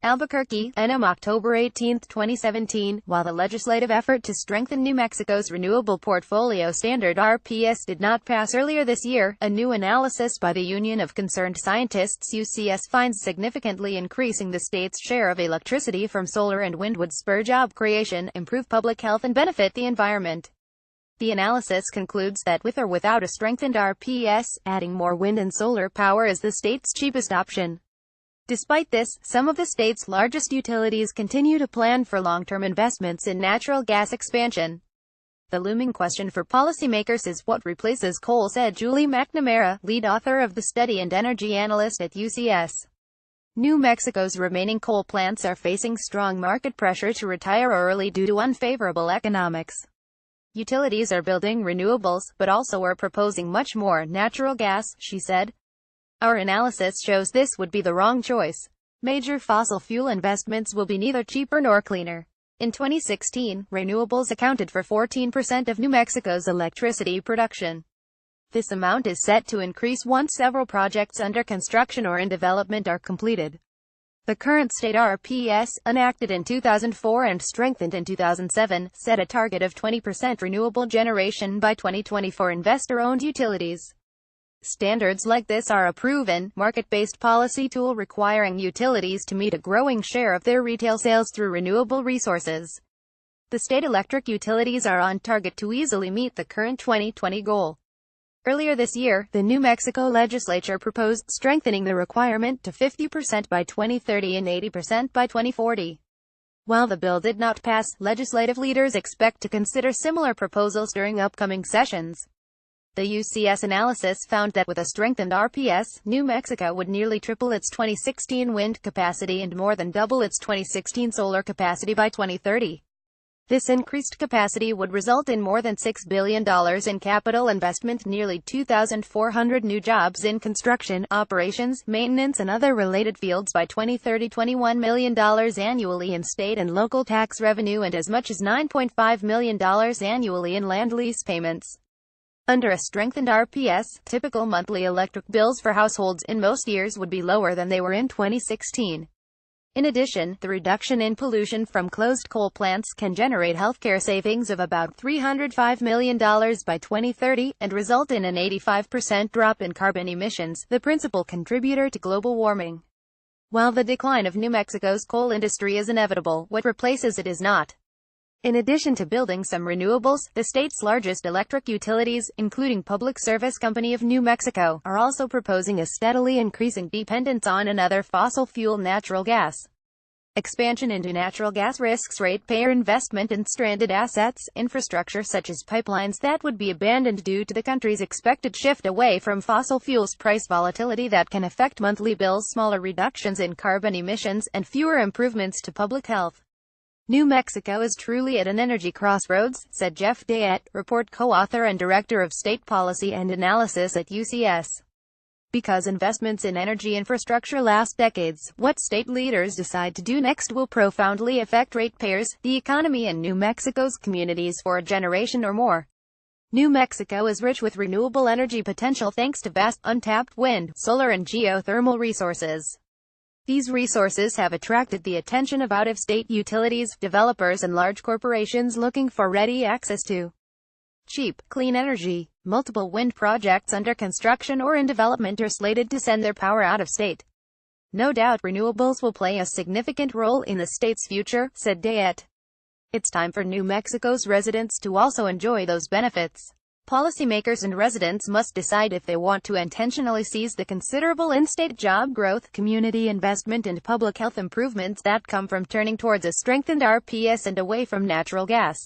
ALBUQUERQUE, NM October 18, 2017. While the legislative effort to strengthen New Mexico's renewable portfolio standard (RPS) did not pass earlier this year, a new analysis by the Union of Concerned Scientists (UCS) finds significantly increasing the state's share of electricity from solar and wind would spur job creation, improve public health and benefit the environment. The analysis concludes that with or without a strengthened RPS, adding more wind and solar power is the state's cheapest option. Despite this, some of the state's largest utilities continue to plan for long-term investments in natural gas expansion. The looming question for policymakers is what replaces coal, said Julie McNamara, lead author of the study and energy analyst at UCS. New Mexico's remaining coal plants are facing strong market pressure to retire early due to unfavorable economics. Utilities are building renewables, but also are proposing much more natural gas, she said. Our analysis shows this would be the wrong choice. Major fossil fuel investments will be neither cheaper nor cleaner. In 2016, renewables accounted for 14% of New Mexico's electricity production. This amount is set to increase once several projects under construction or in development are completed. The current state RPS, enacted in 2004 and strengthened in 2007, set a target of 20% renewable generation by 2020 for investor-owned utilities. Standards like this are a proven, market-based policy tool requiring utilities to meet a growing share of their retail sales through renewable resources. The state electric utilities are on target to easily meet the current 2020 goal. Earlier this year, the New Mexico legislature proposed strengthening the requirement to 50% by 2030 and 80% by 2040. While the bill did not pass, legislative leaders expect to consider similar proposals during upcoming sessions. The UCS analysis found that with a strengthened RPS, New Mexico would nearly triple its 2016 wind capacity and more than double its 2016 solar capacity by 2030. This increased capacity would result in more than $6 billion in capital investment, nearly 2,400 new jobs in construction, operations, maintenance and other related fields by 2030, $21 million annually in state and local tax revenue and as much as $9.5 million annually in land lease payments. Under a strengthened RPS, typical monthly electric bills for households in most years would be lower than they were in 2016. In addition, the reduction in pollution from closed coal plants can generate healthcare savings of about $305 million by 2030, and result in an 85% drop in carbon emissions, the principal contributor to global warming. While the decline of New Mexico's coal industry is inevitable, what replaces it is not. In addition to building some renewables, the state's largest electric utilities, including Public Service Company of New Mexico, are also proposing a steadily increasing dependence on another fossil fuel, natural gas. Expansion into natural gas risks ratepayer investment in stranded assets, infrastructure such as pipelines that would be abandoned due to the country's expected shift away from fossil fuels, price volatility that can affect monthly bills, smaller reductions in carbon emissions, and fewer improvements to public health. New Mexico is truly at an energy crossroads, said Jeff Dayet, report co-author and director of state policy and analysis at UCS. Because investments in energy infrastructure last decades, what state leaders decide to do next will profoundly affect ratepayers, the economy and New Mexico's communities for a generation or more. New Mexico is rich with renewable energy potential thanks to vast, untapped wind, solar and geothermal resources. These resources have attracted the attention of out-of-state utilities, developers and large corporations looking for ready access to cheap, clean energy. Multiple wind projects under construction or in development are slated to send their power out of state. No doubt renewables will play a significant role in the state's future, said Dayet. It's time for New Mexico's residents to also enjoy those benefits. Policymakers and residents must decide if they want to intentionally seize the considerable in-state job growth, community investment and public health improvements that come from turning towards a strengthened RPS and away from natural gas.